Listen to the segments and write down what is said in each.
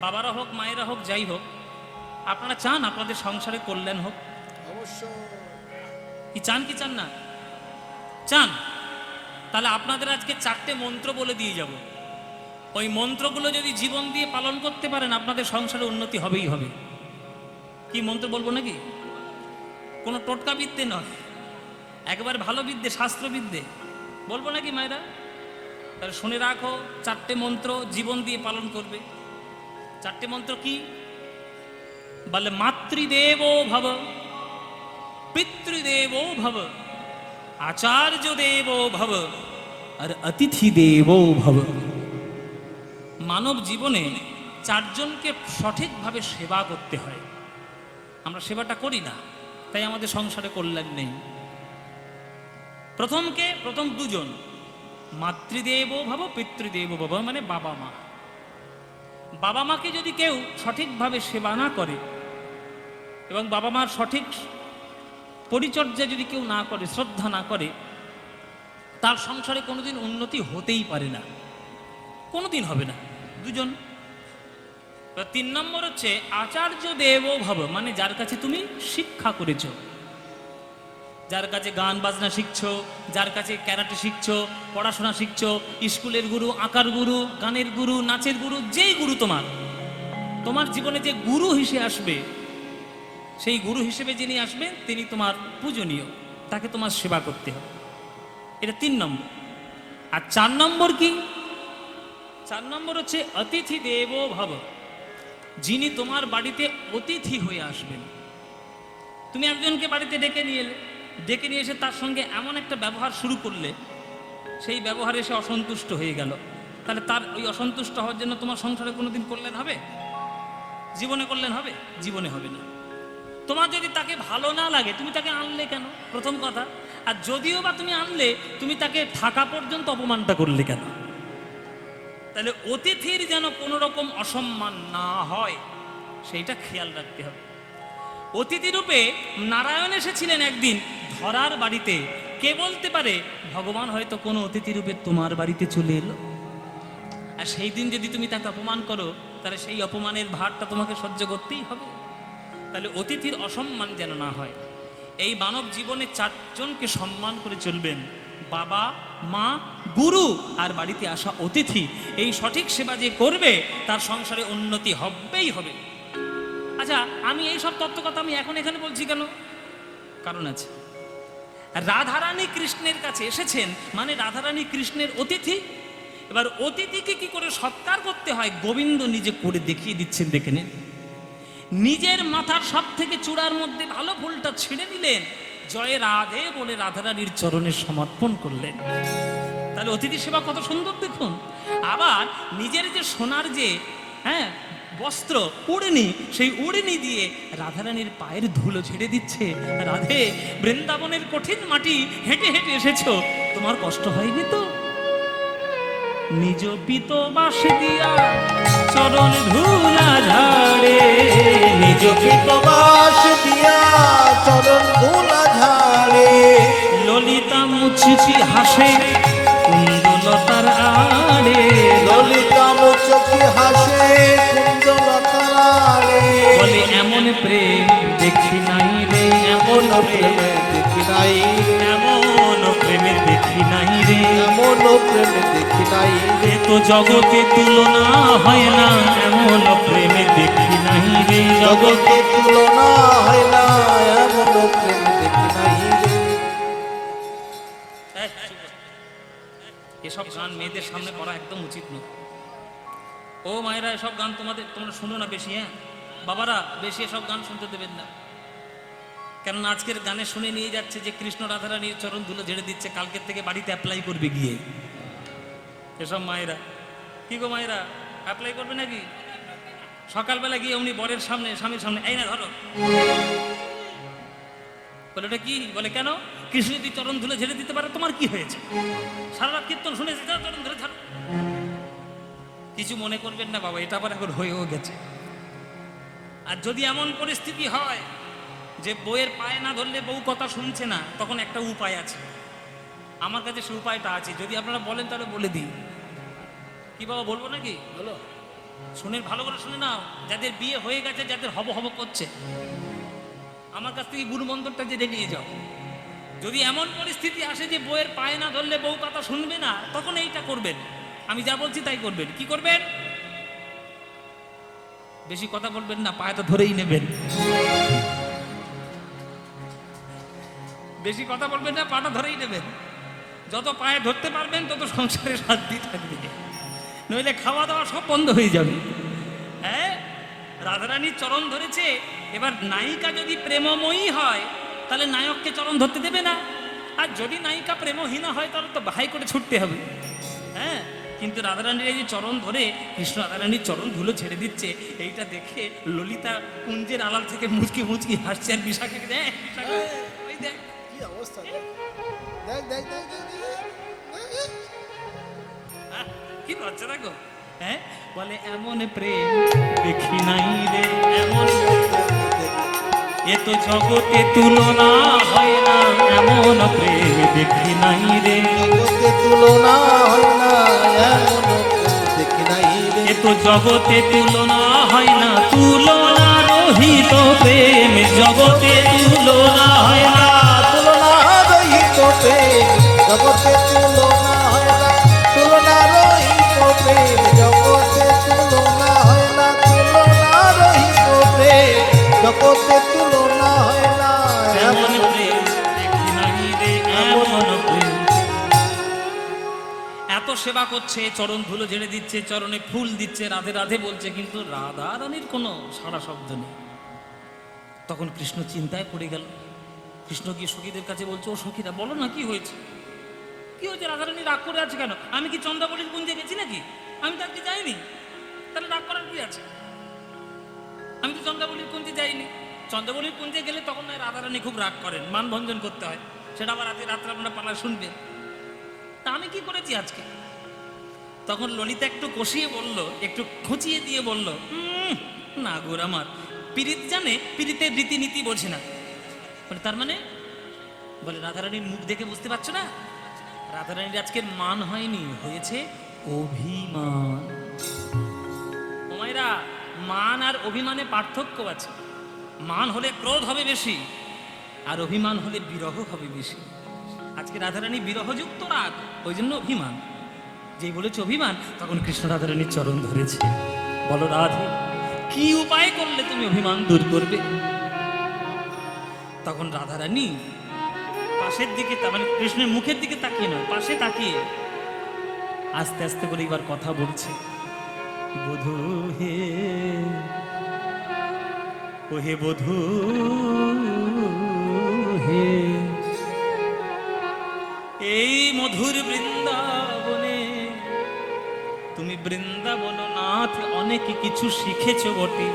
বাবারা হোক, মায়েরা হোক, যাই হোক, আপনারা চান আপনাদের সংসারে কল্যাণ হোক? অবশ্যই। কি চান কি চান না? চান। তাহলে আপনাদের আজকে 4টে মন্ত্র বলে দিয়ে যাব। ওই মন্ত্রগুলো যদি জীবন দিয়ে পালন করতে পারেন, আপনাদের সংসারে উন্নতি হবেই হবে। কি মন্ত্র বলবো নাকি? কোনো টোটকা বিদ্যে নয়, একেবারে ভালো বিদ্যে, শাস্ত্রবিদ্যে বলবো নাকি মায়েরা? তাহলে শুনে রাখো, 4টে মন্ত্র জীবন দিয়ে পালন করবে। 4টে মন্ত্র কি বলে? মাতৃদেবো ভব, পিতৃদেবো ভব, আচার্য দেবো ভব, আর অতিথি দেবো ভব। মানব জীবনে 4জনকে সঠিকভাবে সেবা করতে হয়। আমরা সেবাটা করি না, তাই আমাদের সংসারে কল্যাণ নেই। প্রথম 2জন, মাতৃদেবো ভব, পিতৃদেবো ভব, মানে বাবা মা। বাবা মাকে যদি কেউ সঠিকভাবে সেবা না করে এবং বাবা মার সঠিক পরিচর্যা যদি কেউ না করে, শ্রদ্ধা না করে, তার সংসারে কোনোদিন উন্নতি হতেই পারে না, কোনোদিন হবে না। 2জন। 3 নম্বর হচ্ছে আচার্য দেবো ভব, মানে যার কাছে তুমি শিক্ষা করেছ, যার কাছে গান বাজনা শিখছো, যার কাছে ক্যারাটে শিখছো, পড়াশোনা শিখছো, স্কুলের গুরু, আঁকার গুরু, গানের গুরু, নাচের গুরু, যেই গুরু তোমার জীবনে যে গুরু হিসেবে আসবে, সেই গুরু হিসেবে যিনি আসবেন তিনি তোমার পূজনীয়, তাকে তোমার সেবা করতে হবে। এটা 3 নম্বর। আর 4 নম্বর কি? 4 নম্বর হচ্ছে অতিথি দেবো ভব, যিনি তোমার বাড়িতে অতিথি হয়ে আসবেন। তুমি একজনকে বাড়িতে ডেকে নিয়ে এলে, ডেকে নিয়ে এসে তার সঙ্গে এমন একটা ব্যবহার শুরু করলে, সেই ব্যবহারে সে অসন্তুষ্ট হয়ে গেল, তাহলে তার ওই অসন্তুষ্ট হওয়ার জন্য তোমার সংসারে কোনোদিন কল্যাণ হবে? জীবনে কল্যাণ হবে? জীবনে হবে না। তোমার যদি তাকে ভালো না লাগে, তুমি তাকে আনলে কেন? প্রথম কথা। আর যদিও বা তুমি আনলে, তুমি তাকে থাকা পর্যন্ত অপমানটা করলে কেন? তাহলে অতিথির যেন কোনো রকম অসম্মান না হয়, সেইটা খেয়াল রাখতে হবে। অতিথি রূপে নারায়ণ এসেছিলেন একদিন ধরার বাড়িতে। কে বলতে পারে ভগবান হয়তো কোনো অতিথি রূপে তোমার বাড়িতে চলে এলো? আর সেই দিন যদি তুমি তাকে অপমান করো, তাহলে সেই অপমানের ভারটা তোমাকে সহ্য করতেই হবে। তাহলে অতিথির অসম্মান যেন না হয়। এই মানব জীবনে 4জনকে সম্মান করে চলবেন: বাবা, মা, গুরু আর বাড়িতে আসা অতিথি। এই সঠিক সেবা যে করবে, তার সংসারে উন্নতি হবেই হবে। আচ্ছা, আমি এই সব তত্ত্ব কথা আমি এখন এখানে বলছি কেন? কারণ আছে। রাধারানী কৃষ্ণের কাছে এসেছেন, মানে রাধারানী কৃষ্ণের অতিথি। এবার অতিথিকে কি করে সৎকার করতে হয়, গোবিন্দ নিজে করে দেখিয়ে দিচ্ছেন, দেখে নিন। নিজের মাথার সব থেকে চূড়ার মধ্যে ভালো ফুলটা ছিঁড়ে নিলেন, জয় রাধে বলে রাধারানীর চরণে সমর্পণ করলেন। তাহলে অতিথি সেবা কত সুন্দর দেখুন। আবার নিজের যে সোনার যে বস্ত্র, উড়নি, সেই উড়নি দিয়ে রাধারানীর পায়ের ধুলো ছেড়ে দিচ্ছে। রাধে, বৃন্দাবনের কঠিন মাটি হেঁটে হেঁটে এসেছো, তোমার কষ্ট হয়নি তো? নিজ পিত বাস দিয়া চরণ ধুলা ঝাড়ে, নিজ কৃতবাস দিয়া চরণ ধুলা ঝাড়ে, ললিতা মুচকি হাসে কুঞ্জলতার আড়ে, ললিতা মুচকি হাসে কুঞ্জলতার আড়ে। বলে এমন প্রেম দেখি নাই রে, এমন প্রেমে দেখি নাই, এমন প্রেমে দেখি নাই রে, এমন প্রেমে দেখি নাই এ তো জগতে তুলনা হয় না, এমন প্রেমে দেখি নাই রে, জগতে তুলনা হয় না, এমন প্রেমে দেখি নাই রে। এসব গান মেয়েদের সামনে পড়া একদম উচিত নয়। ও মায়েরা, এসব গান তোমরা শুনো না বেশি। বাবারা, বেশি এসব গান শুনতে দেবেন না, কারণ আজকের গানে শুনে নিয়ে যাচ্ছে যে কৃষ্ণ রাধারানীর চরণ ধুলো ঝেড়ে দিচ্ছে, কালকের থেকে বাড়িতে অ্যাপ্লাই করবে গিয়ে। এসব মায়েরা, কি গো মায়েরা, অ্যাপ্লাই করবে নাকি? সকালবেলা গিয়ে উনি বরের সামনে, স্বামীর সামনে, এই না ধরো, বলে ওটা কি? বলে কেন? কৃষ্ণ যদি চরণ ধুলে ঝেড়ে দিতে পারে, তোমার কি হয়েছে? সারা রাত কীর্তন শুনেছি, চরণ ধরে ধরো। কিছু মনে করবেন না বাবা, এটা আবার এখন হয়েও গেছে। আর যদি এমন পরিস্থিতি হয় যে বউয়ের পায়ে না ধরলে বউ কথা শুনছে না, তখন একটা উপায় আছে, আমার কাছে সে উপায়টা আছে। যদি আপনারা বলেন তাহলে বলে দিই। কি বাবা, বলবো নাকি? বলো। শুনে ভালো করে শুনে নাও, যাদের বিয়ে হয়ে গেছে, যাদের হব হব করছে, আমার কাছ থেকে গুরু মন্ত্রটা জেনে নিয়ে যাও। যদি এমন পরিস্থিতি আসে যে বউয়ের পায়ে না ধরলে বউ কথা শুনবে না, তখন এইটা করবেন, আমি যা বলছি তাই করবেন। কি করবেন? বেশি কথা বলবেন না, পায়েটা ধরেই নেবেন। বেশি কথা বলবেন না, পাটা ধরেই নেবেন। যত পায়ে ধরতে পারবেন তত সংসারে শান্তি থাকবে, নইলে খাওয়া দাওয়া সব বন্ধ হয়ে যাবে। হ্যাঁ, রাধারানীর চরণ ধরেছে। এবার নায়িকা যদি প্রেমময়ী হয় তাহলে নায়ককে চরণ ধরতে দেবে না, আর যদি নায়িকা প্রেমহীনা হয় তাহলে তো ভাই করে ছুটতে হবে। হ্যাঁ, কিন্তু রাধারানীর এই যে চরণ ধরে কৃষ্ণ রাধারানীর চরণ ধুলো ছেড়ে দিচ্ছে, এইটা দেখে ললিতা কুঞ্জের আড়াল থেকে মুচকি মুচকি হাসছে, আর বিশাখাকে দেখ, ওই দেখ কি অবস্থা, দেখ দেখ দেখ দেখ দেখ, দেখ। আহ, কি লজ্জা দেখো। হ্যাঁ, বলে এমন প্রেম দেখি নাই রে, এমন এ তো জগতে তুলনা হয় না, এমন প্রেম দেখি নাই রে, জগতে তুলনা হয় না, এমন প্রেম দেখি নাই রে। এ তো জগতে তুলনা হয় না, তুলনা রহিত প্রেম জগতে তুলনা হয় না, তুলনা রহিত প্রেম জগতে তুলনা হয় না, তুলনা রহিত প্রেম জগতে তুলনা হয় না, তুলনা রহিত প্রেম জগতে তুলনা হয় না, এমন প্রেম দেখি নাই রে, এমন প্রেম। এত সেবা করছে, চরণ ধুলো ঝেড়ে দিচ্ছে, চরণে ফুল দিচ্ছে, রাধে রাধে বলছে, কিন্তু রাধা রানীর কোনো সারা শব্দ নেই। তখন কৃষ্ণ চিন্তায় পড়ে গেল। কৃষ্ণ গিয়ে সখীদের কাছে বলছে, ও সখীরা বলো না কি হয়েছে, কি হয়েছে, রাধারানী রাগ করে আছে কেন? আমি কি চন্দ্রাবলীর কুঞ্জে গেছি নাকি? আমি তো আজকে যাইনি, তাহলে রাগ করার কি আছে? আমি তো চন্দ্রাবলীর কুঞ্জে যাইনি। চন্দ্রাবলীর কুঞ্জে গেলে তখন নয় রাধারানী খুব রাগ করেন, মানভঞ্জন করতে হয়, সেটা আবার রাত্রে আপনারা পালা শুনবেন। তা আমি কি করেছি আজকে? তখন ললিতা একটু কষিয়ে বলল, একটু খুঁচিয়ে দিয়ে বলল, না গোর আমার, পীড়িত জানে, পীড়িতের রীতিনীতি বোঝে না। বলে তার মানে? বলে রাধারানীর মুখ দেখে বুঝতে পারছো না, রাধারানীর আজকের মান হয়নি, হয়েছে অভিমান। ওমাইরা, মান আর অভিমানে পার্থক্য আছে। মান হলে ক্রোধ হবে বেশি, আর অভিমান হলে বিরহ হবে বেশি। আজকে রাধারানী বিরহযুক্ত রাগ, ওই জন্য অভিমান। যেই বলেছে অভিমান, তখন কৃষ্ণ রাধারানীর চরণ ধরেছে। বলো রাধে, কি উপায় করলে তুমি অভিমান দূর করবে? তখন রাধারানী পাশের দিকে, তার মানে কৃষ্ণের মুখের দিকে তাকিয়ে নয়, পাশে তাকিয়ে আস্তে আস্তে করে এবার কথা বলছে। বধূ হে, ও হে বধূ হে, এই মধুর বৃন্দাবনে তুমি বৃন্দাবন নাথ অনেক কিছু শিখেছ বটে,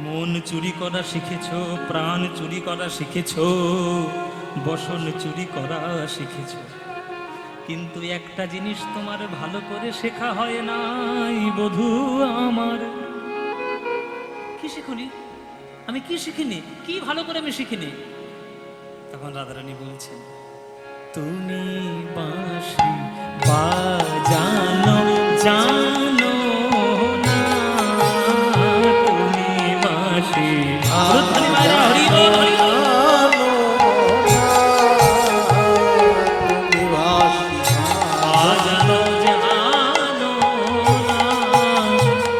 মন চুরি করা শিখেছ, প্রাণ চুরি করা শিখেছ, বসন চুরি করা শিখেছ, কিন্তু একটা জিনিস তোমার ভালো করে শেখা হয় নাই বধূ আমার। কি শিখুনি? আমি কি শিখিনি? কি ভালো করে আমি শিখিনি? তখন রাধারানী বলছেন, তুমি বাঁশি বাজানো জানো না, তুমি বাঁশি হরি বল, হরি বল। বাজানো জানো না,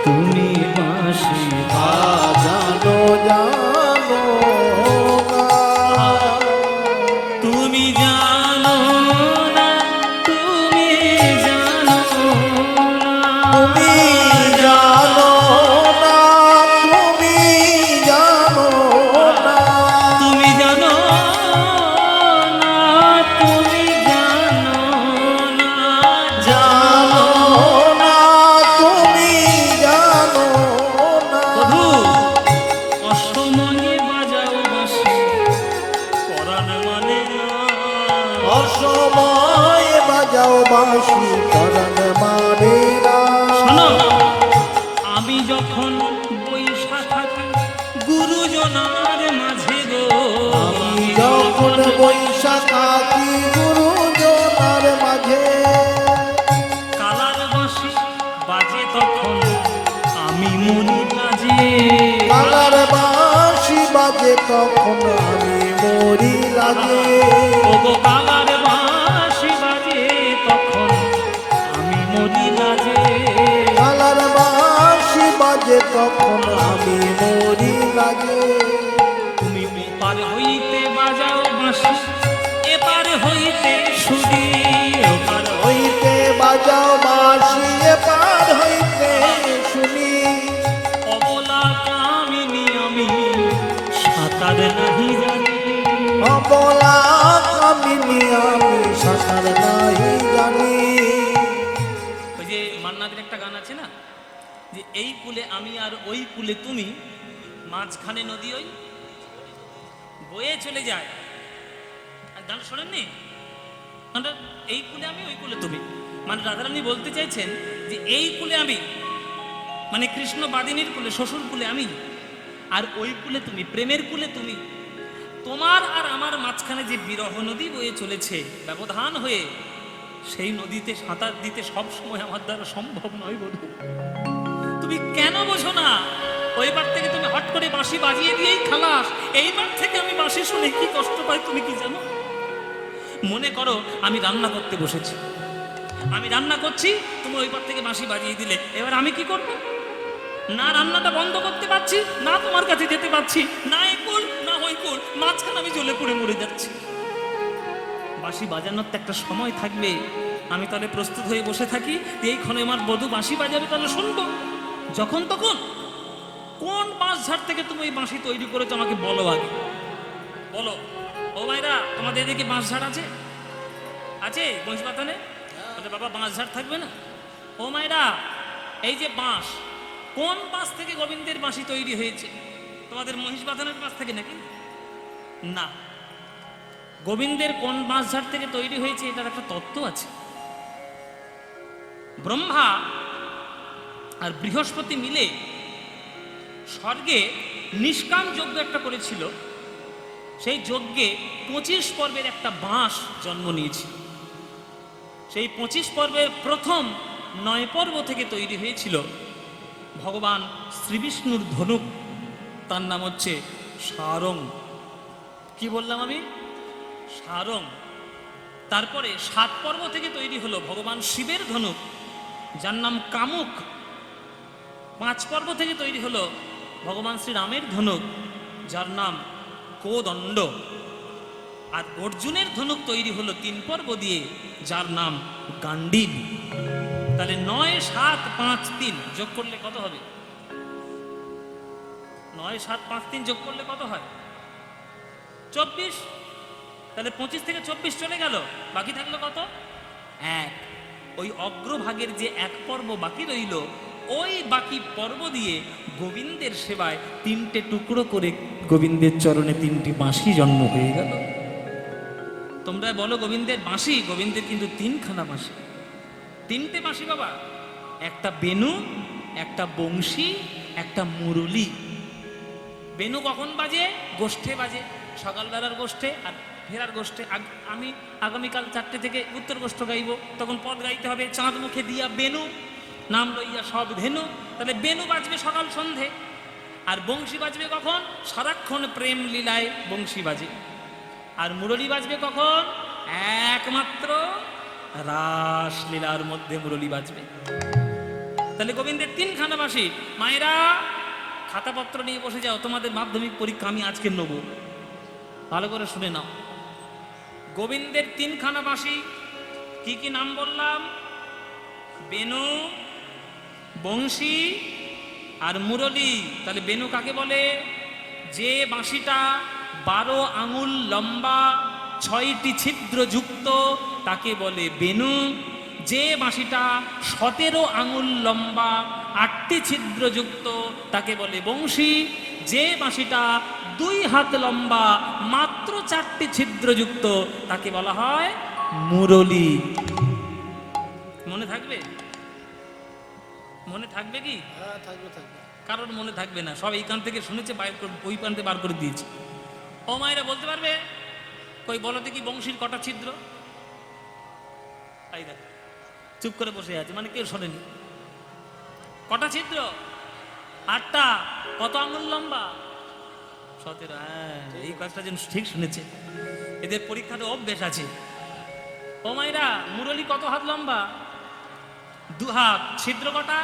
তুমি বাঁশি জানো জানো তুমি জানো না, তুমি জানো না, তুমি জানো না, তুমি জানো না, তুমি জানো না, তুমি জানো না, জানো না, তুমি জানো না। বধূ, অসময়ে বাজাও বাঁশি, পরাণ মানে না। অসময় বাজাও বাঁশি, পরাণ মানে না। শোনো, আমি যখন বৈশা থাকি গুরুজনার মাঝে গো, আমি যখন বৈশা থাকি গুরুজনার মাঝে, কালার বাঁশি বাজে তখন বাজে তখন আমি মরি লাগে। ওগো কালার বাঁশি বাজে তখন আমি মরি লাজে। কালার বাঁশি বাজে তখন আমি মরি লাগে। তুমি ওপার হইতে বাজাও বাঁশি, এপার হইতে সুরি। ওপার হইতে বাজাও বাঁশি এপার হইতে শুনি। অবলা কামিনী আমি সাঁতার নাহি জানি। অবলা কামিনী আমি সাঁতার নাহি জানি। ওই যে মান্নাদের একটা গান আছে না, যে এই কুলে আমি আর ওই কুলে তুমি, মাঝখানে নদী ওই বয়ে চলে যায়। আর গান শোনেননি? মানে এই কুলে আমি ওই কুলে তুমি, মানে রাধারানী বলতে চাইছেন যে এই কুলে আমি মানে কৃষ্ণ বাদিনীর কুলে, শ্বশুর কুলে আমি, আর ওই কুলে তুমি, প্রেমের কুলে তুমি। তোমার আর আমার মাঝখানে যে বিরহ নদী বয়ে চলেছে ব্যবধান হয়ে, সেই নদীতে সাঁতার দিতে সব সময় আমার দ্বারা সম্ভব নয় বধূ। তুমি কেন বোঝো না? ওইবার থেকে তুমি হট করে বাঁশি বাজিয়ে দিয়েই খালাস। এইবার থেকে আমি বাঁশি শুনে কি কষ্ট পাই তুমি কি জানো? মনে করো আমি রান্না করতে বসেছি, আমি রান্না করছি, তুমি ওইবার থেকে বাঁশি বাজিয়ে দিলে, এবার আমি কি করব? না রান্নাটা বন্ধ করতে পারছি, না তোমার কাছে যেতে পারছি, না এই কুল না ওই কুল, মাঝখানে আমি জ্বলে পুড়ে মরে যাচ্ছি। বাঁশি বাজানোর তো একটা সময় থাকবে। আমি তাহলে প্রস্তুত হয়ে বসে থাকি, এইক্ষণে আমার বধূ বাঁশি বাজাবে, তাহলে শুনবো। যখন তখন কোন বাঁশ ঝাড় থেকে তুমি এই বাঁশি তৈরি করেছো আমাকে বলো আগে, বলো। ও ভাইরা, তোমাদের এদিকে বাঁশ ঝাড় আছে? আছে বংশবাতানে? বলে বাবা বাঁশ ঝাড় থাকবে না? ও মায়েরা, এই যে বাঁশ, কোন বাঁশ থেকে গোবিন্দের বাঁশি তৈরি হয়েছে? তোমাদের মহিষবাথানের বাঁশ থেকে নাকি? না, গোবিন্দের কোন বাঁশ ঝাড় থেকে তৈরি হয়েছে এটার একটা তত্ত্ব আছে। ব্রহ্মা আর বৃহস্পতি মিলে স্বর্গে নিষ্কাম যজ্ঞ একটা করেছিল। সেই যজ্ঞে 25 পর্বের একটা বাঁশ জন্ম নিয়েছিল। সেই 25 পর্বের প্রথম 9 পর্ব থেকে তৈরি হয়েছিল ভগবান শ্রীবিষ্ণুর ধনুক, তার নাম হচ্ছে সারং। কি বললাম আমি? সারং। তারপরে 7 পর্ব থেকে তৈরি হলো ভগবান শিবের ধনুক, যার নাম কামুক। 5 পর্ব থেকে তৈরি হলো ভগবান শ্রীরামের ধনুক, যার নাম কোদণ্ড। আর অর্জুনের ধনুক তৈরি হলো 3 পর্ব দিয়ে, যার নাম গান্ডীব। তাহলে 9, 7, 5, 3 যোগ করলে কত হবে? 9, 7, 5, 3 যোগ করলে কত হয়? 24। তাহলে 25 থেকে 24 চলে গেল, বাকি থাকলো কত? 1। ওই অগ্রভাগের যে 1 পর্ব বাকি রইল, ওই বাকি পর্ব দিয়ে গোবিন্দের সেবায় 3টে টুকরো করে গোবিন্দের চরণে 3টি বাঁশি জন্ম হয়ে গেল। তোমরা বলো গোবিন্দের বাঁশি, গোবিন্দের কিন্তু 3খানা বাঁশি, 3টে বাঁশি বাবা। একটা বেনু, একটা বংশী, একটা মুরলী। বেনু কখন বাজে? গোষ্ঠে বাজে, সকালবেলার গোষ্ঠে আর ফেরার গোষ্ঠে। আমি আগামীকাল 4টে থেকে উত্তর গোষ্ঠ গাইব, তখন পদ গাইতে হবে, চাঁদ মুখে দিয়া বেনু, নাম লইয়া সব ধেনু। তাহলে বেনু বাজবে সকাল সন্ধে। আর বংশী বাজবে কখন? সারাক্ষণ প্রেম লীলায় বংশী বাজে। আর মুরলী বাজবে কখন? একমাত্র রাস লীলার মধ্যে মুরলী বাজবে। তাহলে গোবিন্দের 3খানা বাঁশি। মায়েরা খাতাপত্র নিয়ে বসে যাও, তোমাদের মাধ্যমিক পরীক্ষা আমি আজকে নেব, ভালো করে শুনে নাও। গোবিন্দের 3খানা বাঁশি, কি কি নাম বললাম? বেনু, বংশী আর মুরলী। তাহলে বেনু কাকে বলে? যে বাঁশিটা 12 আঙুল লম্বা, 6টি ছিদ্র যুক্ত, তাকে বলে বেনু। যে বাঁশিটা 17 আঙুল লম্বা, 8টি ছিদ্র যুক্ত, তাকে বলে বংশী। যে বাঁশিটা 2 হাত লম্বা, মাত্র 4টি ছিদ্র যুক্ত, তাকে বলা হয় মুরলী। মনে থাকবে? মনে থাকবে কি? হ্যাঁ, থাকবে থাকবে। কারণ মনে থাকবে না, সব এইখান থেকে শুনেছে, ওই প্রান্তে বার করে দিয়েছে। ও মায়েরা বলতে পারবে? কই বলো দেখি বংশীর কটা ছিদ্র? এই দেখ, চুপ করে বসে আছে, মানে কেউ শোনেনি। কটা ছিদ্র? 8টা। কত আঙুল লম্বা? 17, হ্যাঁ, এই কয়েকটা জন ঠিক শুনেছে। এদের পরীক্ষাতে অভ্যেস আছে। ও মাইরা, মুরলি কত হাত লম্বা? 2 হাত। ছিদ্র কটা?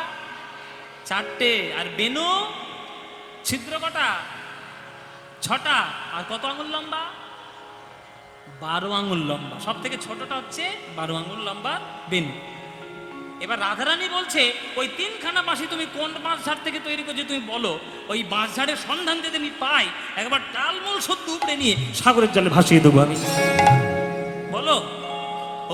4টে। আর বেনু ছিদ্র কটা? 6টা। আর কত আঙুল লম্বা? 12 আঙুল লম্বা। সব থেকে ছোটটা হচ্ছে 12 আঙুল লম্বা বেনু। এবার রাধারানী বলছে, ওই 3খানা বাঁশি তুমি কোন বাঁশঝাড় থেকে তৈরি করছো তুমি বলো। ওই বাঁশঝাড়ের সন্ধান যদি আমি পাই, একবার টালমূল সত্য উপড়ে নিয়ে সাগরের জলে ভাসিয়ে দেবো আমি। বলো,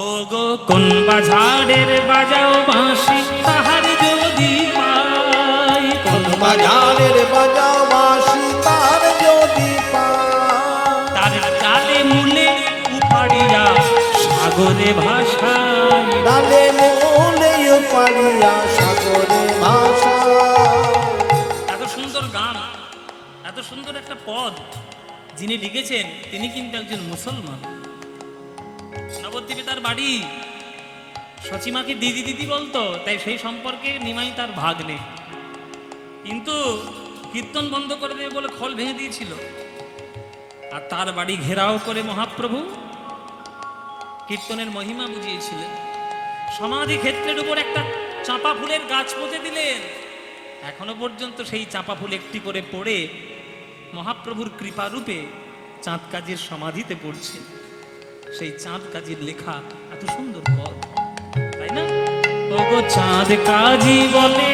ও গো কোন বাঁশঝাড়ের বাজাও বাঁশি তাহার যদি পাই, কোন বাজারের বাজাও বাঁশি তার যদি পাই, তার ডালে মূলে উপাড়িয়া সাগরে ভাসাই। ডালে মূলে পাড়িয়া সাগরে ভাষা। এত সুন্দর গান, এত সুন্দর একটা পদ যিনি লিখেছেন তিনি কিন্তু একজন মুসলমান। নবদ্বীপে তার বাড়ি। সচিমাকে দিদি দিদি বলতো, তাই সেই সম্পর্কে নিমাই তার ভাগ নেই। কিন্তু কীর্তন বন্ধ করে দেবে বলে খোল ভেঙে দিয়েছিল। আর তার বাড়ি ঘেরাও করে মহাপ্রভু কীর্তনের মহিমা বুঝিয়েছিলেন। সমাধি ক্ষেত্রের উপর একটা চাঁপা ফুলের গাছ পুঁতে দিলেন। এখনো পর্যন্ত সেই চাঁপা ফুল একটি করে পড়ে মহাপ্রভুর কৃপারূপে চাঁদ কাজীর সমাধিতে পড়ছে। সেই চাঁদ কাজীর লেখা এত সুন্দর পদ, তাই না? ওগো চাঁদ কাজী বলে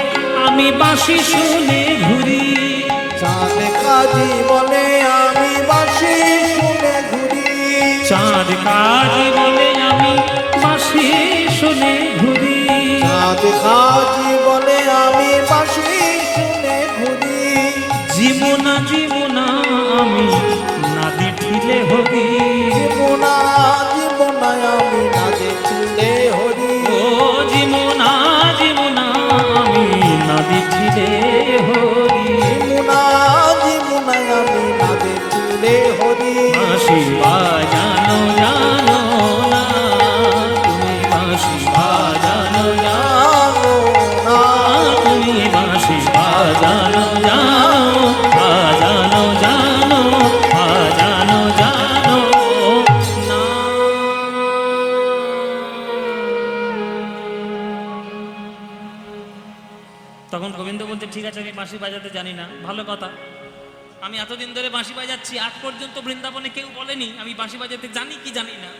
আমি বাঁশি শুনে ঘুরি, চাঁদ কাজী বলে আমি বাঁশি শুনে ঘুরি, চাঁদ কাজী বলে আমি বাঁশি শুনে ঘুরি, চাঁদ কাজী বলে আমি বাঁশি শুনে ঘুরি। জীবনা জীবনা আমি নাদি ঠিলে হরি, জীবনা জীবনায় আমি না দেখিলে হরি, ও জীবনা জীবনা আমি নাদি ঠিলে হরি। জীবনা জীবনায় আমি না দেখিলে হরি। বাঁশি বাজানো জানো না তুমি, বাঁশি বাজানো জানো জানো না তুমি, বাঁশি বাজানো জানো, বাজানো জানো, বাজানো জানো না। তখন গোবিন্দ বলতে, ঠিক আছে আমি বাঁশি বাজাতে জানি না, ভালো কথা। আমি এতদিন ধরে বাঁশি বাজাচ্ছি, আজ পর্যন্ত বৃন্দাবনে কেউ বলেনি আমি বাঁশি বাজাতে জানি কি জানি না।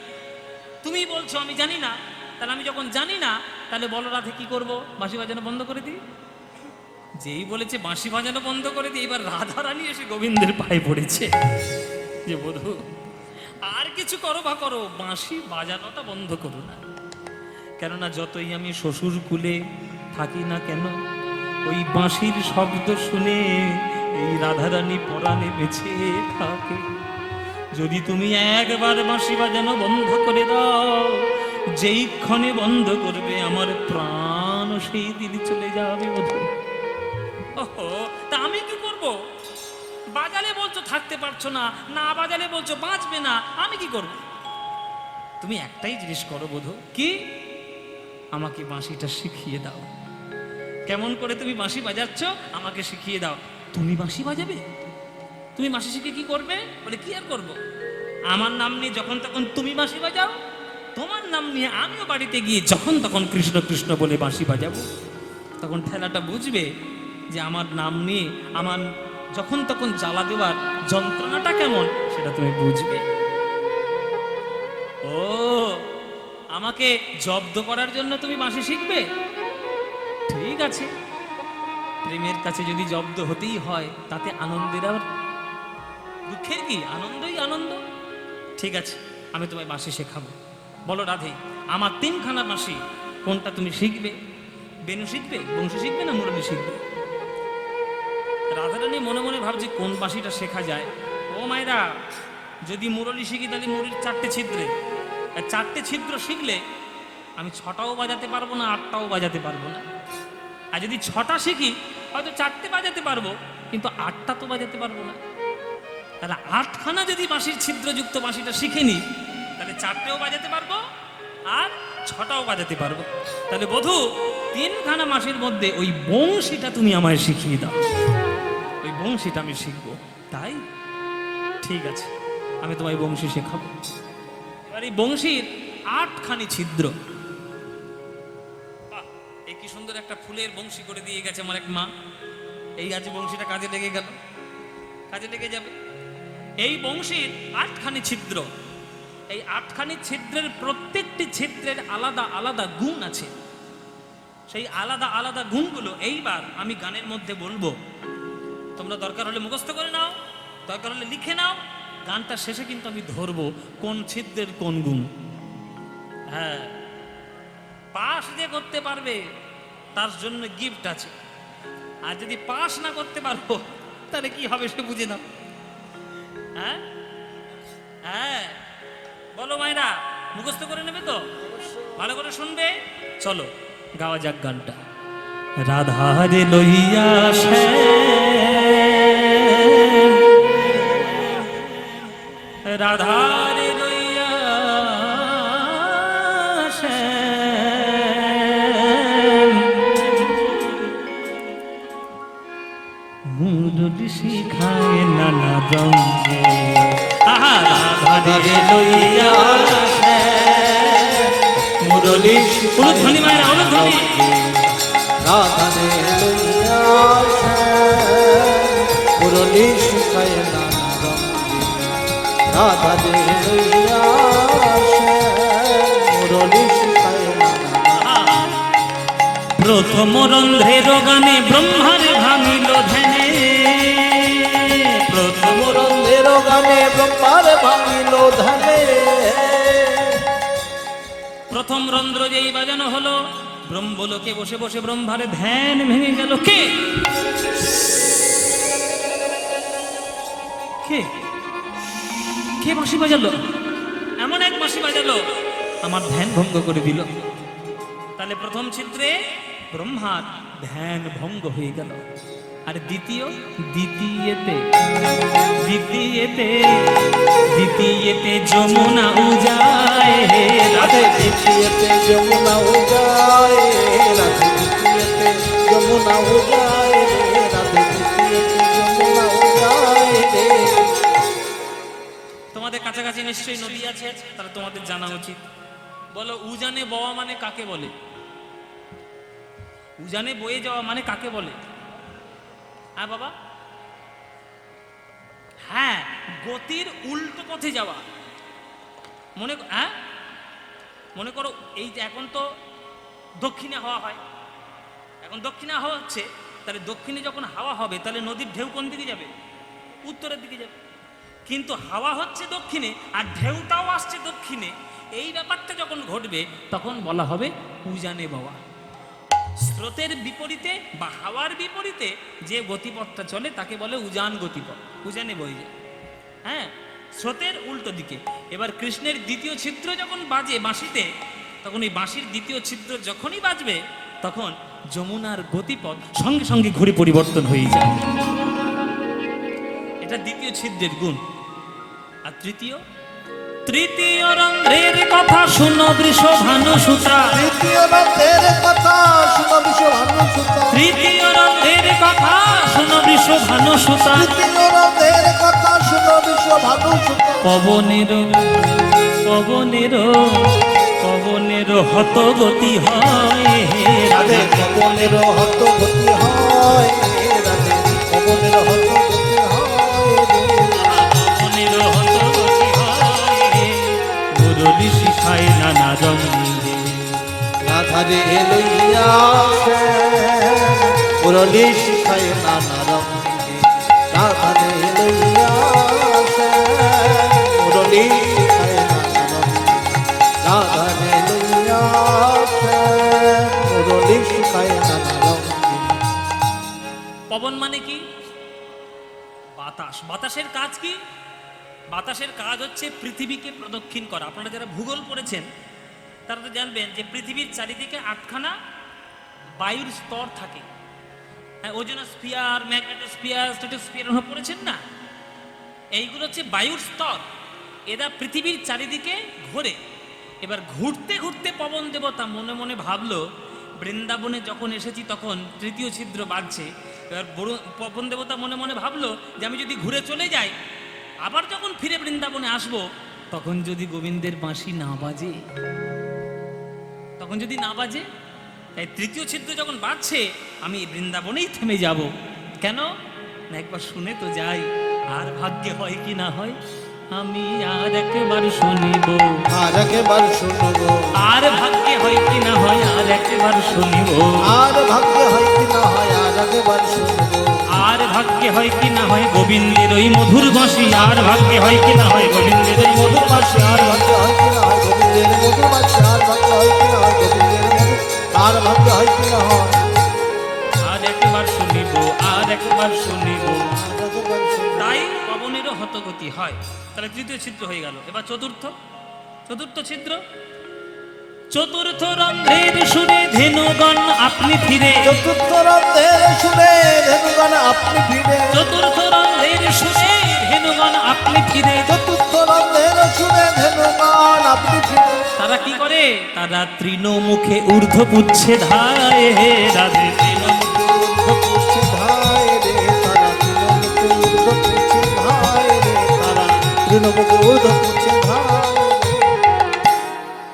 তুমি বলছো আমি জানি না, তাহলে আমি যখন জানি না তাহলে বলো রাধে কি করব? বাঁশি বাজানো বন্ধ করে দিই? যেই বলেছে বাঁশি বাজানো বন্ধ করে দিই, এবার রাধা রানী এসে গোবিন্দের পায়ে পড়েছে যে বধূ আর কিছু করো বা করো, বাঁশি বাজানোটা বন্ধ করো না। কেননা যতই আমি শ্বশুর কুলে থাকি না কেন, ওই বাঁশির শব্দ শুনে এই রাধারানী পরাণে বেঁচে থাকে। যদি তুমি একবার বাঁশি বাজানো বন্ধ করে দাও, যেই ক্ষণে বন্ধ করবে আমার প্রাণ সেই দিন চলে যাবে বধূ। ওহো, তা আমি কি করব? বাজালে বলছো থাকতে পারছো না, না বাজালে বলছো বাঁচবে না, আমি কি করব? তুমি একটাই জিনিস করো বধূ, কি? আমাকে বাঁশিটা শিখিয়ে দাও। কেমন করে তুমি বাঁশি বাজাচ্ছ আমাকে শিখিয়ে দাও। তুমি বাঁশি বাজাবে? তুমি বাঁশি শিখে কি করবে? বলে কি আর করব, আমার নাম নিয়ে যখন তখন তুমি বাঁশি বাজাও, তোমার নাম নিয়ে আমিও বাড়িতে গিয়ে যখন তখন কৃষ্ণ কৃষ্ণ বলে বাঁশি বাজাবো। তখন ঠেলাটা বুঝবে যে আমার নাম নিয়ে আমার যখন তখন জ্বালা দেওয়ার যন্ত্রণাটা কেমন সেটা তুমি বুঝবে। ও, আমাকে জব্দ করার জন্য তুমি বাঁশি শিখবে? ঠিক আছে, প্রেমের কাছে যদি জব্দ হতেই হয় তাতে আনন্দের আর দুঃখের কি? আনন্দই আনন্দ। ঠিক আছে, আমি তোমায় বাঁশি শেখাবো। বলো রাধে, আমার 3খানা বাঁশি কোনটা তুমি শিখবে? বেনু শিখবে, বংশী শিখবে, না মুরলী শিখবে? রাধারানী মনে মনে ভাবছে কোন বাঁশিটা শেখা যায়। ও মায়েরা, যদি মুরলী শিখি তাহলে মুরলীর 4টে ছিদ্রে, আর 4টে ছিদ্র শিখলে আমি 6টাও বাজাতে পারবো না, 8টাও বাজাতে পারবো না। আর যদি 6টা শিখি হয়তো 4টে বাজাতে পারবো, কিন্তু 8টা তো বাজাতে পারবো না। তাহলে 8খানা যদি বাঁশির ছিদ্রযুক্ত বাঁশিটা শিখে নিই, তাহলে 4টেও বাজাতে পারবো আর 6টাও বাজাতে পারবো। তাহলে বধূ, 3খানা বাঁশির মধ্যে ওই বংশীটা তুমি আমায় শিখিয়ে দাও, ওই বংশীটা আমি শিখবো। তাই ঠিক আছে, আমি তোমায় বংশী শেখাবো। এবার এই বংশীর 8খানি ছিদ্র। বাহ, এই কি সুন্দর একটা ফুলের বংশী করে দিয়ে গেছে আমার এক মা। এই আজ বংশীটা কাজে লেগে গেল, কাজে লেগে যাবে। এই বংশীর 8খানি ছিদ্র। এই 8খানি ছিদ্রের প্রত্যেকটি ছিদ্রের আলাদা আলাদা গুণ আছে। সেই আলাদা আলাদা গুণগুলো এইবার আমি গানের মধ্যে বলবো। তোমরা দরকার হলে মুখস্থ করে নাও, দরকার হলে লিখে নাও। গানটা শেষে কিন্তু আমি ধরবো কোন ছিদ্রের কোন গুণ। হ্যাঁ, পাস যে করতে পারবে তার জন্য গিফট আছে, আর যদি পাস না করতে পারবো তাহলে কি হবে সে বুঝে নাও। হ্যাঁ হ্যাঁ, বলো মায়েরা, মুখস্থ করে নেবে তো? ভালো করে শুনবে। চলো গাওয়া যাক গানটা। রাধারে লইয়া রাধারে লইয়া মুরলি শিখায় নানা রঙে। আহা, রাধারে লইয়া মুরলি উলুধ্বনি মায়েরা, উলুধ্বনি। রাধারে লইয়া মুরলি শিখায় নানা রঙে। রাধারে লইয়া মুরলি শিখায় নানা। প্রথম রন্ধ্রের গানে ব্রহ্মার ভাঙিল ধ্যানে। প্রথম রন্ধের গানে ব্রহ্মার ভাঙিল ধানে। প্রথম রন্ধ্র যেই বাজানো হলো, ব্রহ্মলোকে বসে বসে ব্রহ্মার ধ্যান ভেঙে গেল। কে কে কে বাঁশি বাজালো? এমন এক বাঁশি বাজালো আমার ধ্যান ভঙ্গ করে দিল। তাহলে প্রথম ছিদ্রে ব্রহ্মার ধ্যান ভঙ্গ হয়ে গেল। আর দ্বিতীয়তে যমুনা উজায় রাধে। দ্বিতীয়তে যমুনা উজায় রাধে। দ্বিতীয়তে যমুনা উজায় রাধে। দ্বিতীয়তে যমুনা উজায়। তোমাদের কাছাকাছি নিশ্চয়ই নদী আছে, তাহলে তোমাদের জানা উচিত। বলো, উজানে বওয়া মানে কাকে বলে? উজানে বয়ে যাওয়া মানে কাকে বলে? হ্যাঁ বাবা, হ্যাঁ, গতির উল্টো পথে যাওয়া। মনে করো এই যে এখন তো দক্ষিণে হাওয়া হয়, এখন দক্ষিণে হাওয়া হচ্ছে, তাহলে দক্ষিণে যখন হাওয়া হবে তাহলে নদীর ঢেউ কোন দিকে যাবে? উত্তরের দিকে যাবে। কিন্তু হাওয়া হচ্ছে দক্ষিণে আর ঢেউটাও আসছে দক্ষিণে। এই ব্যাপারটা যখন ঘটবে তখন বলা হবে উজানে বওয়া। স্রোতের বিপরীতে বা হাওয়ার বিপরীতে যে গতিপথটা চলে তাকে বলে উজান গতিপথ, উজানে বয়ে যায়। হ্যাঁ, স্রোতের উল্টো দিকে। এবার কৃষ্ণের দ্বিতীয় ছিদ্র যখন বাজে বাঁশিতে, তখন এই বাঁশির দ্বিতীয় ছিদ্র যখনই বাজবে তখন যমুনার গতিপথ সঙ্গে সঙ্গে ঘুরে পরিবর্তন হয়ে যায়। এটা দ্বিতীয় ছিদ্রের গুণ। আর তৃতীয় রন্ধ্রের কথা শুনো বৃষভানুসুতা। তৃতীয় রন্ধের কথা শুনো বৃষভানুসুতা। তৃতীয় রন্ধ্রের কথা শুনো বৃষভানুসুতা। তৃতীয় রন্ধের কথা শুনো বৃষভানুসুতা। পবনের হত গতি হয় রাধে। পবনের হত গতি হয় রাধে। পবনের হত গতি হয়। পবনের হত গতি হয় মুরলি শিখায় নানা রঙে। রাধারে লইয়া মুরলি শিখায় নানা রঙে। রাধারে লইয়া মুরলি শিখায় নানা রঙে। রাধারে লইয়া মুরলি শিখায় নানা রঙে। পবন মানে কি? বাতাস। বাতাসের কাজ কি? বাতাসের কাজ হচ্ছে পৃথিবীকে প্রদক্ষিণ করা। আপনারা যারা ভূগোল পড়েছেন তারা তো জানবেন যে পৃথিবীর চারিদিকে 8খানা বায়ুর স্তর থাকে। হ্যাঁ, ওজোনোস্ফিয়ার, ম্যাগনেটোস্ফিয়ার, স্ট্র্যাটোস্ফিয়ার পড়েছেন না? এইগুলো হচ্ছে বায়ুর স্তর। এরা পৃথিবীর চারিদিকে ঘোরে। এবার ঘুরতে ঘুরতে পবন দেবতা মনে মনে ভাবলো, বৃন্দাবনে যখন এসেছি তখন তৃতীয় ছিদ্র বাজছে। এবার পবন দেবতা মনে মনে ভাবলো যে আমি যদি ঘুরে চলে যাই আবার যখন ফিরে বৃন্দাবনে আসব, তখন যদি গোবিন্দের বাঁশি না বাজে, তখন যদি না বাজে, তাই তৃতীয় ছিদ্র যখন বাজছে আমি এই বৃন্দাবনেই থেমে যাব। কেন না, একবার শুনে তো যাই, আর ভাগ্যে হয় কি না হয়, আমি আর একবার শুনিব, আর একবার শুনবো, আর ভাগ্যে হয় কি না হয়, আর একবার শুনিব, আর ভাগ্যে হয় কি না হয়, আর একবার শুনবো, আর ভাগ্যে হয় কি না হয় গোবিন্দের ওই মধুর বাঁশি, আর ভাগ্যে হয় কি না হয় গোবিন্দের ওই মধুর বাঁশি, আর ভাগ্যে হয় কি না হয় গোবিন্দের মধুর বাঁশি, আর ভাগ্যে হয় কি না হয় গোবিন্দের মধুর, আর ভাগ্যে হয় কি না হয়, আর একবার শুনিব, আর একবার শুনিব। আর একবার শুনবো। তাই পবনেরও হতগতি হয়। তাহলে তৃতীয় ছিদ্র হয়ে গেল। এবার চতুর্থ ছিদ্র। চতুর্থ রন্ধ্রের সুরে ধেনুগণ আপনি ফিরে, চতুর্থ রন্ধ্রের শুনে ধেনুগণ আপনি ফিরে, চতুর্থ রন্ধ্রের সুরে ধেনুগণ আপনি ফিরে। চতুর্থ রন্ধ্রের শুনে ধেনুগণ আপনি ফিরে, তারা কি করে? তারা তৃণমুখে ঊর্ধ্ব পুচ্ছে ধায় হে রাধে, তৃণমুখে পুচ্ছে ধায় রে তারা, তৃণমুখে ঊর্ধ্ব পুচ্ছে ধায় রে তারা, তৃণমুখে ঊর্ধ্ব পুচ্ছে ধায় রে।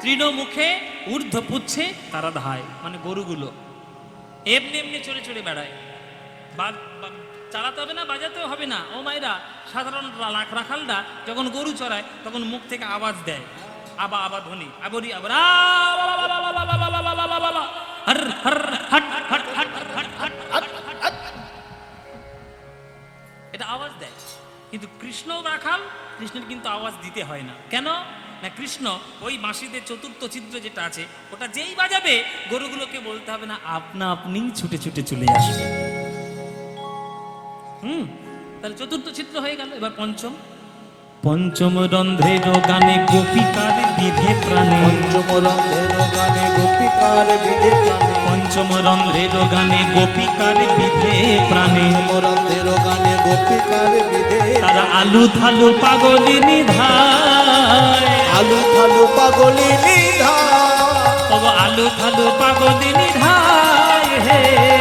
তৃণমুখে ঊর্ধ্ব পুচ্ছে তারা ধায়, মানে গরুগুলো এমনি এমনি চড়ে চড়ে বেড়ায়। চালাতে হবে না, বাজাতেও হবে না। ও মায়েরা, সাধারণ রাখালরা যখন গরু চড়ায় তখন মুখ থেকে আওয়াজ দেয়, আবা ধ্বনি, আবরি আবার হর হর হট হট হট হট হট হট, এটা আওয়াজ দেয়। কিন্তু কৃষ্ণ রাখাল, কৃষ্ণের কিন্তু আওয়াজ দিতে হয় না। কেন না, কৃষ্ণ ওই বাঁশিতে চতুর্থ ছিদ্র যেটা আছে ওটা যেই বাজাবে, গরুগুলোকে বলতে হবে না, আপনা আপনি ছুটে ছুটে চলে আসবে। তাহলে চতুর্থ ছিদ্র হয়ে গেল। এবার পঞ্চম রন্ধ্রের গানে গোপিকার বিধে প্রাণে, পঞ্চম রন্ধ্রের গানে গোপিকার বিধে প্রাণে, পঞ্চম রন্ধ্রের গানে গোপিকার বিধে প্রাণে, পঞ্চম রন্ধ্রের গানে গোপিকার বিধে, তারা আলু থালু পাগলিনী ধায়, আলু থালু পাগলিনী ধায়, ও আলু থালু পাগলিনী ধায় হে,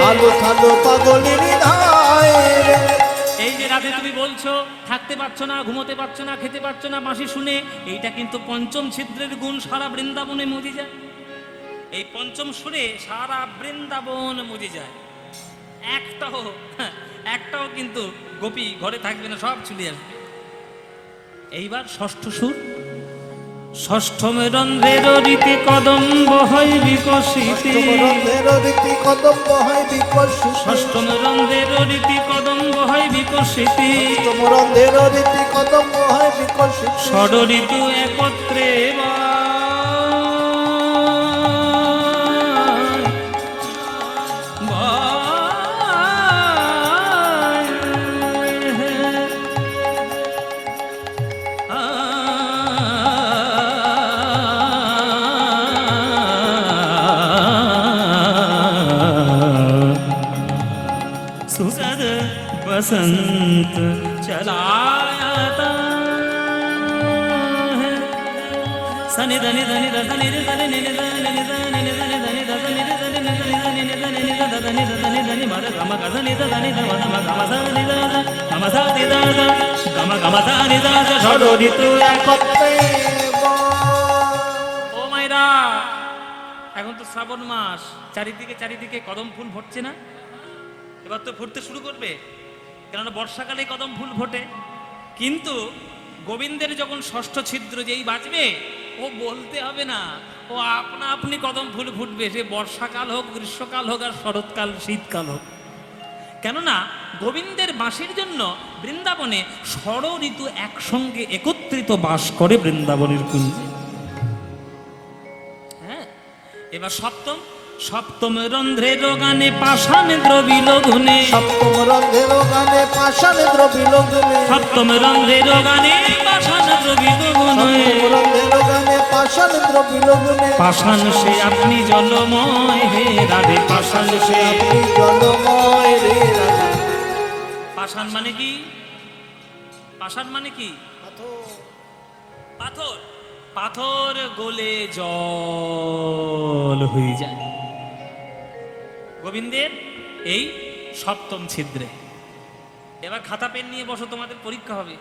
আলু থালু পাগলিনী ধায় রে। এই যে রাধে তুমি বলছো থাকতে পারছো না, ঘুমোতে পারছো না, খেতে পারছো না বাঁশি শুনে, এইটা কিন্তু পঞ্চম ছিদ্রের গুণ সারা বৃন্দাবনে মজে যায়। এই পঞ্চম সুরে সারা বৃন্দাবন মজে যায়। একটাও কিন্তু গোপী ঘরে থাকবে না, সব চলে আসবে। এইবার ষষ্ঠ সুর। ষষ্ঠম রন্ধ্রের রীতি কদম্ব হয় বিকশিত, অষ্টম রন্ধ্রের রীতি কদম্ব হয় বিকশিত, ষষ্ঠম রন্ধ্রের রীতি কদম্ব হয় বিকশিত, অষ্টম রন্ধ্রের রীতি কদম্ব হয় বিকশিত, ষড় ঋতু একত্রে सुखद बसंत चलाता है, सनि धनि धनि ध धनि रे धनि नि ध नि ध नि ध नि ध नि ध नि ध नि ध नि ध नि ध नि ध नि ध नि ध नि म ग म ग धनि ध धनि ध म ध म ग म ध नि ध ध ग म ध नि ध ध ग म ग म ध नि ध ध ষড় ঋতু একত্রে। ও মাইরা, এখন তো শ্রাবণ মাস, চারিদিকে কদম ফুল ফুটছে না? এবার তো ফুটতে শুরু করবে, কেননা বর্ষাকালে কদম ফুল ফোটে। কিন্তু গোবিন্দের যখন ষষ্ঠ ছিদ্র যেই বাজবে, ও বলতে হবে না, ও আপনা আপনি কদম ফুল ফুটবে। সে বর্ষাকাল হোক, গ্রীষ্মকাল হোক, আর শরৎকাল শীতকাল হোক। কেননা গোবিন্দের বাঁশির জন্য বৃন্দাবনে ষড় ঋতু একসঙ্গে একত্রিত বাস করে বৃন্দাবনের কুঞ্জে। হ্যাঁ, এবার সপ্তম রন্ধ্রের গানে পাষাণ দ্রবিল গুণে, সপ্তম রন্ধ্রের গানে পাষাণ দ্রবিল গুণে, সপ্তম রন্ধ্রের গানে পাষাণ দ্রবিল গুণে, সপ্তম রন্ধ্রের গানে পাষাণ দ্রবিল গুণে, পাষাণ সে আপনি জলময় হে রাধে, পাষাণ সে আপনি জলময় রে রাধা। পাষাণ মানে কি? পাষাণ মানে কি? পাথর। পাথর গলে জল হয়ে যায় গোবিন্দের এই সপ্তম ছিদ্রে। এবার খাতা পেন নিয়ে বসো, তোমাদের পরীক্ষা হবে।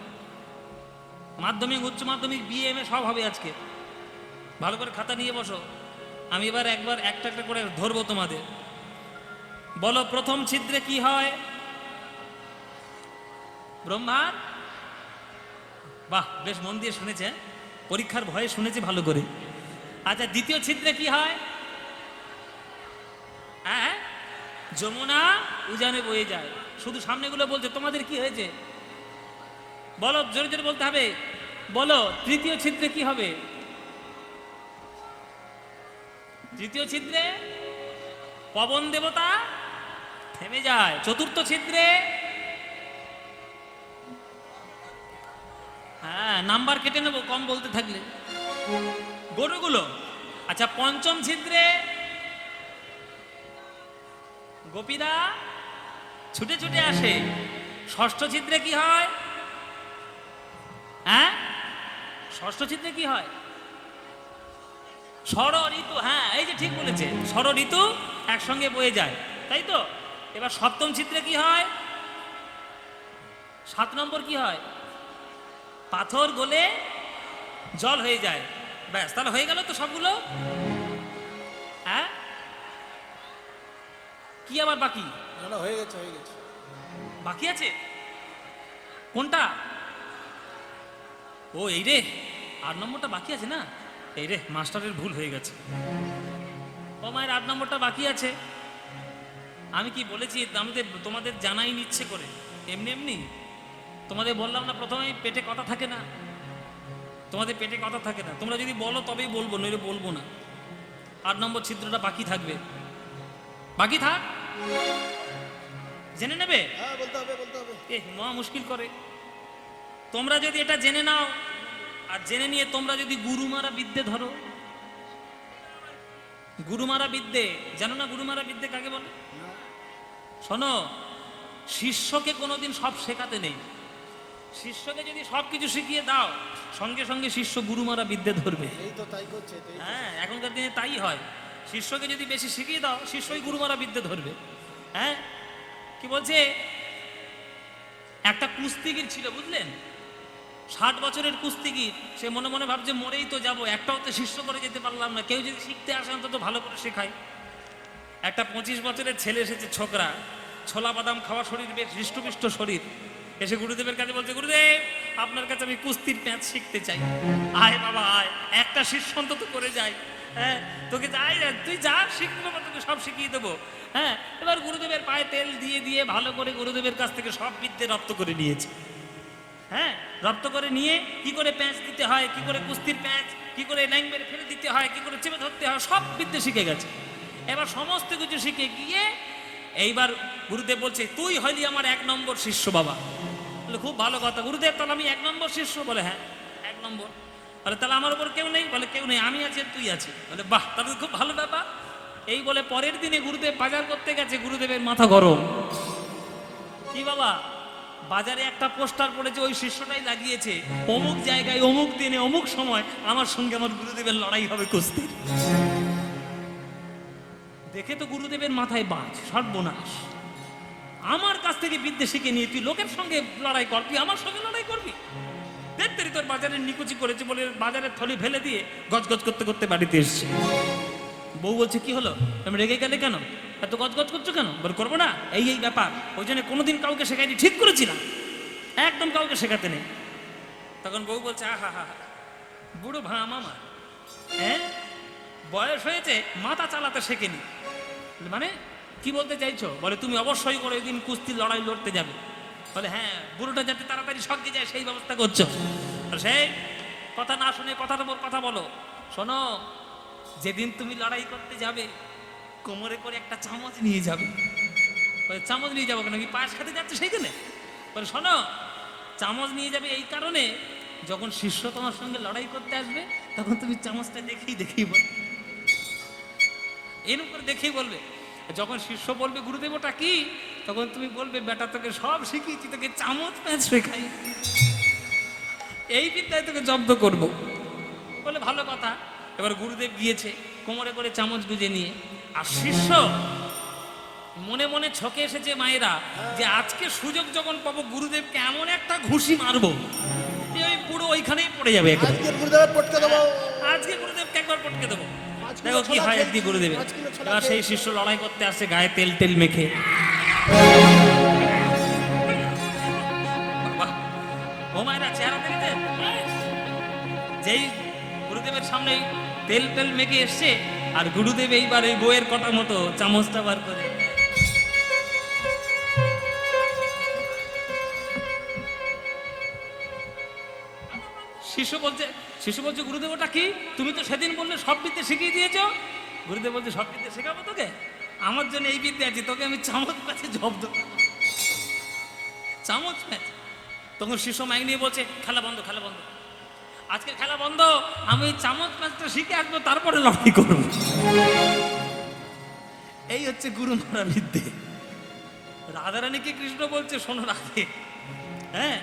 মাধ্যমিক, উচ্চ মাধ্যমিক, বিএমএ সব হবে আজকে। ভালো করে খাতা নিয়ে বসো, আমি এবার একবার একটা একটা করে ধরবো তোমাদের। বলো, প্রথম ছিদ্রে কি হয়? ব্রহ্মার। বাহ, বেশ মন দিয়ে শুনেছে, পরীক্ষার ভয়ে শুনেছে ভালো করে। আচ্ছা, দ্বিতীয় ছিদ্রে কি হয়? হ্যাঁ, যমুনা উজানে বয়ে যায়। শুধু সামনেগুলো বলছে, তোমাদের কি হয়েছে বলো, জোরে জোরে বলতে হবে। বলো, তৃতীয় ছিদ্রে কি হবে? তৃতীয় ছিদ্রে পবন দেবতা থেমে যায়। চতুর্থ ছিদ্রে, হ্যাঁ নাম্বার কেটে নেবো কম বলতে থাকলে, গরুগুলো। আচ্ছা, পঞ্চম ছিদ্রে গোপীরা ছুটে ছুটে আসে। ষষ্ঠ ছিদ্রে কি হয়? হ্যাঁ, ষষ্ঠ ছিদ্রে কি হয়? ষড় ঋতু। হ্যাঁ, এই যে ঠিক বলেছে, ষড় ঋতু একসঙ্গে বয়ে যায়, তাই তো। এবার সপ্তম ছিদ্রে কি হয়? 7 নম্বর কি হয়? পাথর গলে জল হয়ে যায়। ব্যাস, তাহলে হয়ে গেল তো সবগুলো। হ্যাঁ, কি আবার বাকি? না, না, হয়ে গেছে, হয়ে গেছে। বাকি আছে কোনটা? ও এই রে, 8 নম্বরটা বাকি আছে না? এই রে, মাস্টারের ভুল হয়ে গেছে। ও মায়ের 8 নম্বরটা বাকি আছে। আমি কি বলেছি তোমাদের জানাই নিচ্ছে করে, এমনি এমনি তোমাদের বললাম না প্রথমেই, পেটে কথা থাকে না, তোমাদের পেটে কথা থাকে না। তোমরা যদি বলো তবেই বলবো, নইলে বলবো না। 8 নম্বর ছিদ্রটা বাকি থাকবে। বাকি থাক, জেনে নেবে। হ্যাঁ, বলতে হবে, বলতে হবে। এ মহা মুশকিল করে। তোমরা যদি এটা জেনে নাও, আর জেনে নিয়ে তোমরা যদি গুরুমারা বিদ্যে ধরো। গুরুমারা বিদ্যে জানো না? গুরুমারা বিদ্যে কাকে বলে? শোনো, শিষ্যকে কোনোদিন সব শেখাতে নেই। শিষ্যকে যদি সব কিছু শিখিয়ে দাও, সঙ্গে সঙ্গে শিষ্য গুরুমারা বিদ্যে ধরবে। এই তো তাই করছে, তাই। হ্যাঁ, এখনকার দিনে তাই হয়। শিষ্যকে যদি বেশি শিখিয়ে দাও, শিষ্যই গুরুমারা বিদ্যে ধরবে। হ্যাঁ, কি বলছে? একটা কুস্তিগির ছিল, বুঝলেন? 60 বছরের কুস্তিগির। সে মনে মনে ভাবছে, মরেই তো যাবো, একটাও তো শিষ্য করে যেতে পারলাম না। কেউ যদি শিখতে আসে অন্তত ভালো করে শেখায়। একটা 25 বছরের ছেলে এসেছে, ছোকরা, ছোলা বাদাম খাওয়া শরীর, বেশ হৃষ্টপুষ্ট শরীর। এসে গুরুদেবের কাছে বলছে, গুরুদেব আপনার কাছে আমি কুস্তির প্যাঁচ শিখতে চাই। আয় বাবা আয়, একটা শিষ্য অন্তত করে যাই। হ্যাঁ, তোকে যাই, তুই যা শিখবি বাবা, তোকে সব শিখিয়ে দেবো। হ্যাঁ, এবার গুরুদেবের পায়ে তেল দিয়ে দিয়ে ভালো করে গুরুদেবের কাছ থেকে সব বিদ্যে রপ্ত করে নিয়েছে। হ্যাঁ, রপ্ত করে নিয়ে কি করে প্যাঁচ দিতে হয়, কি করে কুস্তির প্যাঁচ, কি করে ল্যাং মেরে ফেলে দিতে হয়, কি করে চেপে ধরতে হয়, সব বিদ্যে শিখে গেছে। এবার সমস্ত কিছু শিখে গিয়ে এইবার গুরুদেব বলছে, তুই হইলি আমার 1 নম্বর শিষ্য বাবা। বলে, খুব ভালো কথা গুরুদেব, তাহলে আমি 1 নম্বর শিষ্য? বলে, হ্যাঁ 1 নম্বর। বলে, তাহলে আমার উপর কেউ নেই? বলে, কেউ নেই, আমি আছি, তুই আছিস। বলে, বাহ, তাহলে খুব ভালো ব্যাপার। এই বলে পরের দিনে গুরুদেব বাজার করতে গেছে। গুরুদেবের মাথা গরম। কি বাবা? বাজারে একটা পোস্টার পড়েছে, ওই শিষ্যটাই লাগিয়েছে, অমুক জায়গায় অমুক দিনে অমুক সময় আমার সঙ্গে আমার গুরুদেবের লড়াই হবে কুস্তির। দেখে তো গুরুদেবের মাথায় বাজ, সর্বনাশ। আমার কাছ থেকে বিদ্যে শিখে নিয়ে তুই লোকের সঙ্গে লড়াই করবি, আমার সঙ্গে লড়াই করবি? দেখতে তোর বাজারের নিকুচি করেছে বলে বাজারের থলি ফেলে দিয়ে গজগজ করতে করতে বাড়িতে এসছে। বউ বলছে, কি হলো, তুমি রেগে গেলে কেন, এত গজগজ করছো কেন? বল, করবো না, এই এই ব্যাপার। ওই জন্য কোনোদিন কাউকে শেখাইনি, ঠিক করেছিলাম, একদম কাউকে শেখাতে নেই। তখন বউ বলছে, আহা হা হা, বুড়ো ভাম আমার, হ্যাঁ বয়স হয়েছে, মাথা চালাতে শেখেনি। মানে কি বলতে চাইছো? বলে, তুমি অবশ্যই করে দিন কুস্তির লড়াই লড়তে যাবে। বলে, হ্যাঁ, বুড়োটা যাতে তাড়াতাড়ি সঙ্গে যায় সেই ব্যবস্থা করছো। সেই কথা না শুনে কথার উপর কথা বলো। শোনো, যেদিন তুমি লড়াই করতে যাবে, কোমরে করে একটা চামচ নিয়ে যাবে। বলে, চামচ নিয়ে যাবো কেন, কি পায়েস খেতে যাচ্ছে সেইখানে? বলে, শোনো, চামচ নিয়ে যাবে এই কারণে, যখন শিষ্য তোমার সঙ্গে লড়াই করতে আসবে, তখন তুমি চামচটা দেখেই বল, এরকম করে দেখেই বলবে। যখন শিষ্য বলবে, গুরুদেব ওটা কি, তখন তুমি বলবে, বেটা তোকে সব শিখিয়েছি, তোকে চামচ প্যাঁচ শেখাই, এই বিদ্যায় তোকে জব্দ করব। বলে, ভালো কথা। এবার গুরুদেব গিয়েছে কোমরে করে চামচ গুজে নিয়ে, আর শিষ্য মনে মনে ছকে এসেছে মায়েরা, যে আজকে সুযোগ যখন পাবো গুরুদেবকে এমন একটা ঘুষি মারবো যে ওই পুরো ওইখানেই পড়ে যাবে একবার। আজকের গুরুদেবের পটকে দেবো। আজকে গুরুদেবকে একবার পটকে দেবো। 5 কিলো দেখো কি ছোলা হয় খেয়েছি, আজকে গুরুদেবের। 5 কিলো ছোলা এবার সেই খেয়েছি। শিষ্য লড়াই করতে আসছে গায়ে তেল টেল মেখে। বাহ! ও মায়েরা চেহারা দেখেছে? যেই গুরুদেবের সামনে তেল টেল মেখে এসছে, আর গুরুদেব এইবার এই বইয়ের কথা মতো চামচটা বার করে শিশু বলছে গুরুদেব ওটা কি? তুমি তো সেদিন বললে সব বিদ্যে শিখিয়ে দিয়েছো। গুরুদেব বলছে সব বিদ্যে শেখাবো তোকে? আমার জন্য এই বিদ্যে আছে, তোকে আমি চামচ প্যাচে জব্দ করবো। চামচ প্যাচ। তখন শিশু মাইক নিয়ে বলছে খেলা বন্ধ, খেলা বন্ধ, আজকে খেলা বন্ধ, আমি এই চামচ প্যাচটা শিখে আসবো, তারপরে লড়াই করবো। এই হচ্ছে গুরু মারা বিদ্যে। রাধারানীকে কৃষ্ণ বলছে শোনো রাধে, হ্যাঁ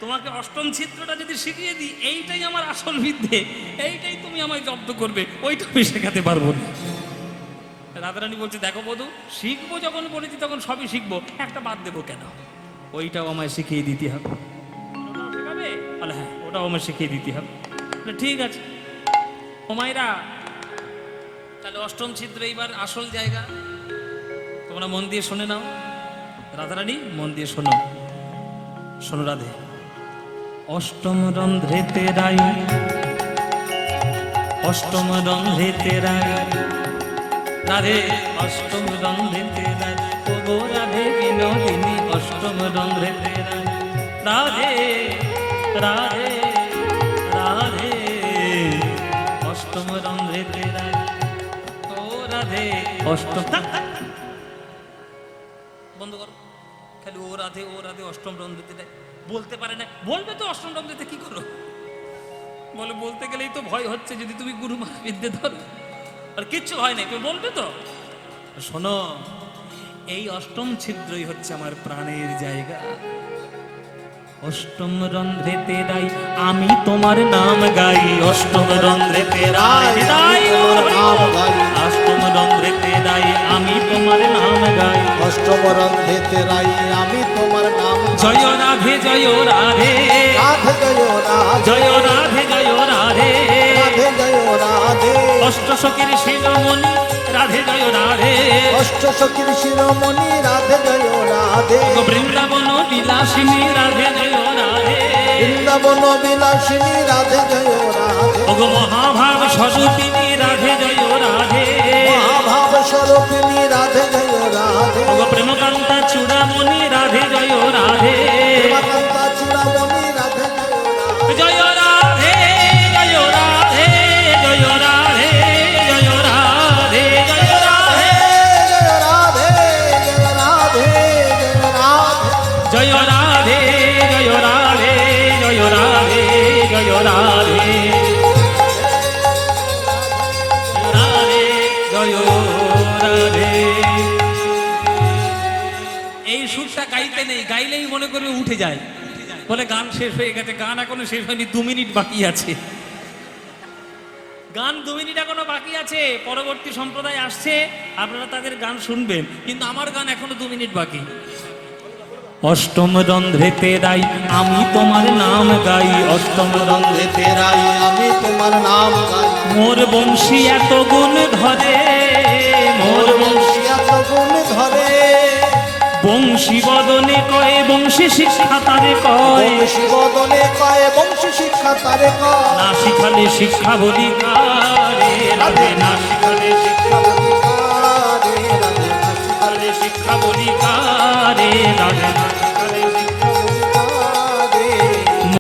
তোমাকে অষ্টম ছিদ্রটা যদি শিখিয়ে দিই, এইটাই আমার আসল বিদ্যে, এইটাই তুমি আমায় জব্দ করবে, ওইটা আমি শেখাতে পারবো না। রাধারানী বলছে দেখো বধূ, শিখবো যখন বলেছি তখন সবই শিখবো, একটা বাদ দেবো কেন? ওইটাও আমায় শিখিয়ে দিতে হবে। ওটাও শেখাবে? বলে হ্যাঁ, ওটাও আমায় শিখিয়ে দিতে হবে। বলে, ঠিক আছে। ও মায়েরা, তাহলে অষ্টম ছিদ্র এইবার আসল জায়গা, তোমরা মন দিয়ে শুনে নাও। রাধারানী মন দিয়ে শোনো, শোনো রাধে। অষ্টম রন্ধ্রে তেরাই, অষ্টম রন্ধ্রে তেরাই, রাধে অষ্টম রন্ধ্রে তেরাই, ও গো রাধে বিনোদিনী অষ্টম রন্ধ্রে তেরাই, রাধে রাধে রাধে অষ্টম রন্ধ্রে তেরাই, ও রাধে অষ্টম। বন্ধ করো, খালি ও রাধে অষ্টম রন্ধ্রেতে দেয়, বলতে পারে না। বলবে তো অষ্টম রন্ধ্রেতে কি করো? বলে বলতে গেলেই তো ভয় হচ্ছে, যদি তুমি গুরু মারা বিদ্যে ধরো, আর কিচ্ছু হয় না, তুমি বলবে তো। শোনো, এই অষ্টম ছিদ্রই হচ্ছে আমার প্রাণের জায়গা। অষ্টম রন্ধ্রে তেরাই আমি তোমার নাম গাই, অষ্টম রন্ধ্রে তেরাই রাই নাম গাই। অষ্টম রন্ধ্রে তেরাই আমি তোমার নাম গাই, অষ্টম রন্ধে তেরাই আমি তোমার নাম গাই। জয় রাধে জয় রাধে, রাধে জয় রাধে, জয় রাধে জয় রাধে, রাধে জয় রাধে, অষ্ট সখীর শিরোমণি রাধে জয় রাধে, অষ্ট সখীর শিরোমণি রাধে জয় রাধে, বৃন্দাবন বিলাসিনী রাধে জয় রাধে, বৃন্দাবন বিলাসিনী রাধে জয় রাধে, ওগো মহাভাব স্বরূপিনী রাধে জয় রাধে, মহাভাব স্বরূপিণী রাধে জয় রাধে, ওগো প্রেমকান্তা চূড়ামণি রাধে জয় রাধে, প্রেমাকান্তা চূড়ামণি রাধে জয় রাধে, জয় রাধে জয় রাধে জয় রাধে জয় রাধে জয় রাধে, জয় রাধে জয় রাধে, জয় রাধে জয় রাধে জয় রাধে, রাধে জয় রাধে। এই সুরটা গাইতে নেই, গাইলেই মনে করবে উঠে যায়, বলে গান শেষ হয়ে গেছে। গান এখনো শেষ হয়নি, 2 মিনিট বাকি আছে। গান 2 মিনিট এখনো বাকি আছে, পরবর্তী সম্প্রদায় আসছে, আপনারা তাদের গান শুনবেন, কিন্তু আমার গান এখনো 2 মিনিট বাকি। অষ্টম রন্ধ্রে তেরাই আমি তোমার নাম গাই, অষ্টম রন্ধ্রে তেরাই আমি তোমার নাম গাই, মোর বংশী এত গুণ ধরে, মোর বংশী এত গুণ ধরে, বংশী বদনে কয় বংশী শিক্ষা তারে কয়, বংশী বদনে কয় বংশী শিক্ষা তারে কয়, না শিখালে শিক্ষা বলি কারে রাধে, না শিখালে শিক্ষা বলি রাধে রাধে কারে, শিক্ষা বলি কারে রাধে।